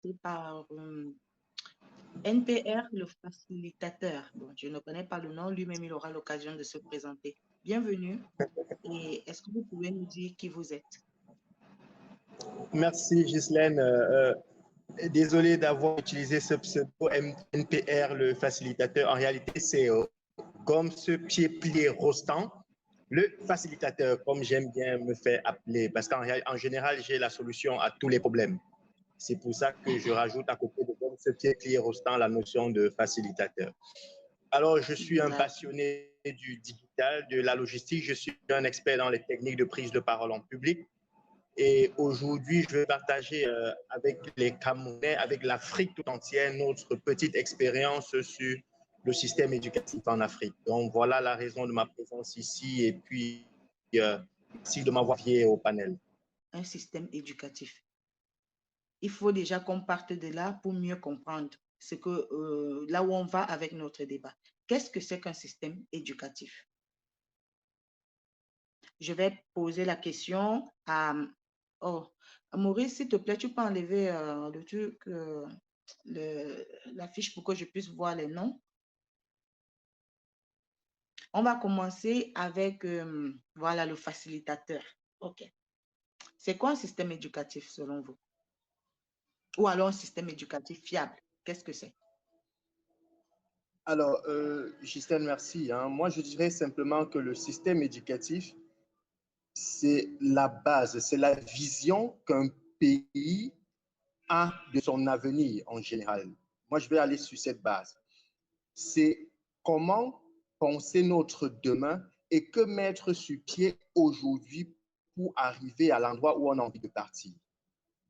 commencer par NPR, le facilitateur. Bon, je ne connais pas le nom, lui-même il aura l'occasion de se présenter. Bienvenue et est-ce que vous pouvez nous dire qui vous êtes? Merci Ghislaine. Désolé d'avoir utilisé ce pseudo NPR, le facilitateur. En réalité, c'est comme ce pied-plié Rostand, le facilitateur, comme j'aime bien me faire appeler, parce qu'en général, j'ai la solution à tous les problèmes. C'est pour ça que je rajoute à côté de comme ce pied-plié Rostand la notion de facilitateur. Alors, je suis un passionné du digital, de la logistique. Je suis un expert dans les techniques de prise de parole en public. Et aujourd'hui, je vais partager avec les Camerounais, avec l'Afrique tout entière, notre petite expérience sur le système éducatif en Afrique. Donc, voilà la raison de ma présence ici et puis merci de m'avoir invité au panel. Un système éducatif. Il faut déjà qu'on parte de là pour mieux comprendre ce que, là où on va avec notre débat. Qu'est-ce que c'est qu'un système éducatif? Je vais poser la question à... Oh, Maurice, s'il te plaît, tu peux enlever le truc, la fiche pour que je puisse voir les noms. On va commencer avec, voilà, le facilitateur. OK. C'est quoi un système éducatif selon vous? Ou alors un système éducatif fiable? Qu'est-ce que c'est? Alors, Ghislaine, merci. Moi, je dirais simplement que le système éducatif, c'est la base, c'est la vision qu'un pays a de son avenir en général. Moi, je vais aller sur cette base. C'est comment penser notre demain et que mettre sur pied aujourd'hui pour arriver à l'endroit où on a envie de partir.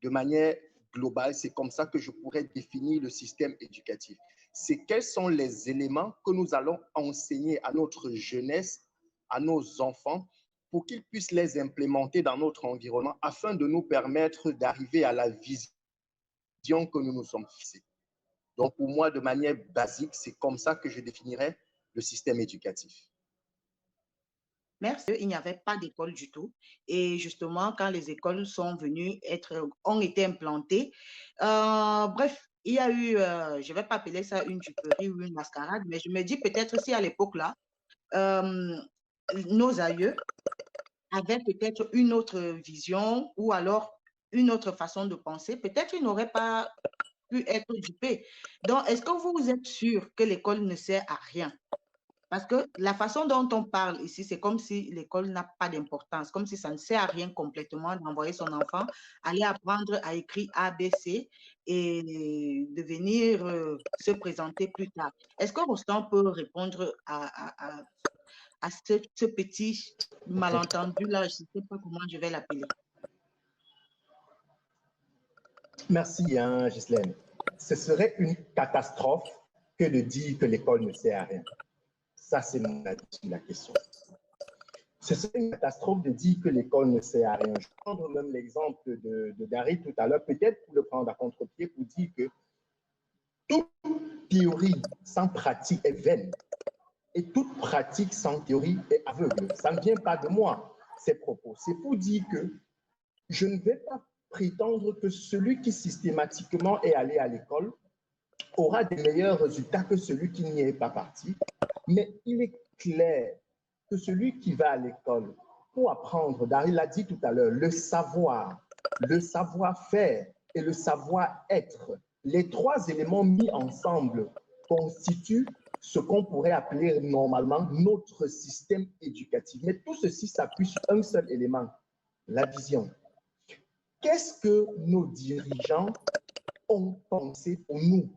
De manière globale, c'est comme ça que je pourrais définir le système éducatif. C'est quels sont les éléments que nous allons enseigner à notre jeunesse, à nos enfants, pour qu'ils puissent les implémenter dans notre environnement afin de nous permettre d'arriver à la vision que nous nous sommes fixés. Donc, pour moi, de manière basique, c'est comme ça que je définirais le système éducatif. Merci. Il n'y avait pas d'école du tout. Et justement, quand les écoles sont venues ont été implantées, bref, il y a eu, je ne vais pas appeler ça une duperie ou une mascarade, mais je me dis peut-être si à l'époque-là, nos aïeux avaient peut-être une autre vision ou alors une autre façon de penser, peut-être ils n'auraient pas pu être dupés. Donc, est-ce que vous êtes sûr que l'école ne sert à rien? Parce que la façon dont on parle ici, c'est comme si l'école n'a pas d'importance, comme si ça ne sert à rien complètement d'envoyer son enfant aller apprendre à écrire A, B, C et de venir se présenter plus tard. Est-ce que Rostand peut répondre à ce petit malentendu-là? Je ne sais pas comment je vais l'appeler. Merci, Ghislaine. Ce serait une catastrophe que de dire que l'école ne sert à rien. Ça, c'est mon avis sur la question. Ce serait une catastrophe de dire que l'école ne sert à rien. Je vais prendre même l'exemple de Gary tout à l'heure, peut-être pour le prendre à contre-pied, pour dire que toute théorie sans pratique est vaine et toute pratique sans théorie est aveugle. Ça ne vient pas de moi, ces propos. C'est pour dire que je ne vais pas prétendre que celui qui systématiquement est allé à l'école aura des meilleurs résultats que celui qui n'y est pas parti. Mais il est clair que celui qui va à l'école pour apprendre, Daryl l'a dit tout à l'heure, le savoir-faire et le savoir-être, les trois éléments mis ensemble constituent ce qu'on pourrait appeler normalement notre système éducatif. Mais tout ceci s'appuie sur un seul élément, la vision. Qu'est-ce que nos dirigeants ont pensé pour nous?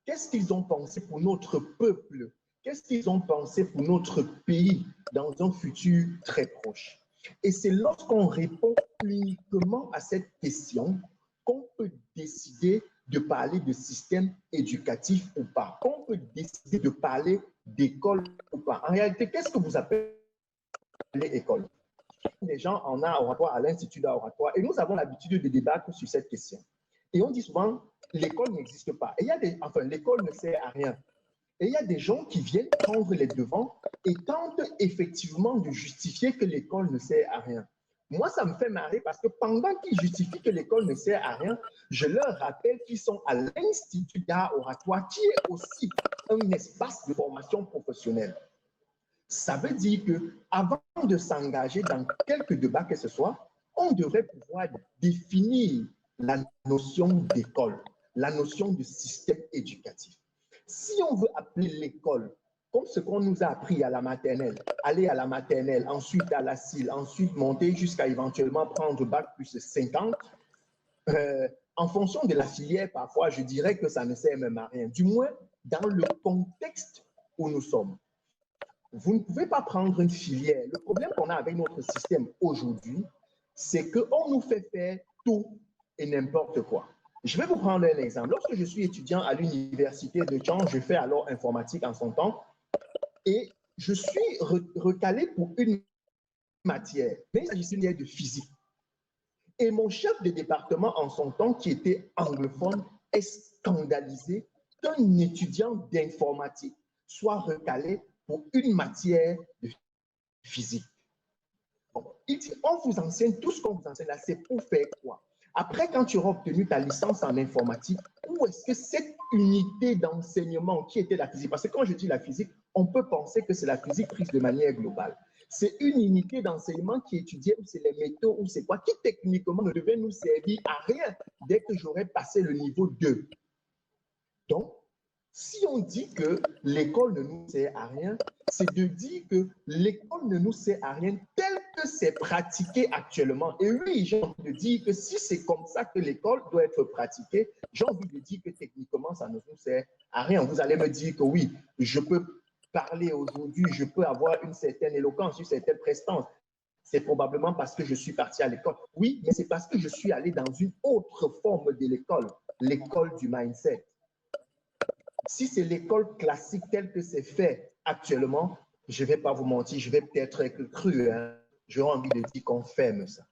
Qu'est-ce qu'ils ont pensé pour notre peuple? Qu'est-ce qu'ils ont pensé pour notre pays dans un futur très proche? Et c'est lorsqu'on répond uniquement à cette question qu'on peut décider de parler de système éducatif ou pas, qu'on peut décider de parler d'école ou pas. En réalité, qu'est-ce que vous appelez école? Les gens en art oratoire à l'Institut d'art oratoire et nous avons l'habitude de débattre sur cette question. Et on dit souvent, l'école n'existe pas. Et il y a enfin, l'école ne sert à rien. Et il y a des gens qui viennent prendre les devants et tentent effectivement de justifier que l'école ne sert à rien. Moi, ça me fait marrer parce que pendant qu'ils justifient que l'école ne sert à rien, je leur rappelle qu'ils sont à l'Institut d'art oratoire, qui est aussi un espace de formation professionnelle. Ça veut dire qu'avant de s'engager dans quelque débat que ce soit, on devrait pouvoir définir la notion d'école, la notion de système éducatif. Si on veut appeler l'école comme ce qu'on nous a appris à la maternelle, aller à la maternelle, ensuite à la CIL, ensuite monter jusqu'à éventuellement prendre bac plus 50, en fonction de la filière, parfois, je dirais que ça ne sert même à rien, du moins dans le contexte où nous sommes. Vous ne pouvez pas prendre une filière. Le problème qu'on a avec notre système aujourd'hui, c'est qu'on nous fait faire tout et n'importe quoi. Je vais vous prendre un exemple. Lorsque je suis étudiant à l'université de Caen, je fais alors informatique en son temps, et je suis recalé pour une matière, mais il s'agissait de physique. Et mon chef de département en son temps, qui était anglophone, est scandalisé qu'un étudiant d'informatique soit recalé pour une matière de physique. Bon, il dit, on vous enseigne, tout ce qu'on vous enseigne là, c'est pour faire quoi? Après, quand tu auras obtenu ta licence en informatique, où est-ce que cette unité d'enseignement qui était la physique, parce que quand je dis la physique, on peut penser que c'est la physique prise de manière globale. C'est une unité d'enseignement qui étudiait où c'est les métaux, ou c'est quoi, qui techniquement ne devait nous servir à rien dès que j'aurais passé le niveau 2. Donc, si on dit que l'école ne nous sert à rien, c'est de dire que l'école ne nous sert à rien tel que c'est pratiqué actuellement. Et oui, j'ai envie de dire que si c'est comme ça que l'école doit être pratiquée, j'ai envie de dire que techniquement, ça ne nous sert à rien. Vous allez me dire que oui, je peux parler aujourd'hui, je peux avoir une certaine éloquence, une certaine prestance. C'est probablement parce que je suis parti à l'école. Oui, mais c'est parce que je suis allé dans une autre forme de l'école du mindset. Si c'est l'école classique telle que c'est fait actuellement, je ne vais pas vous mentir, je vais peut-être être cru, hein, j'aurais envie de dire qu'on ferme ça.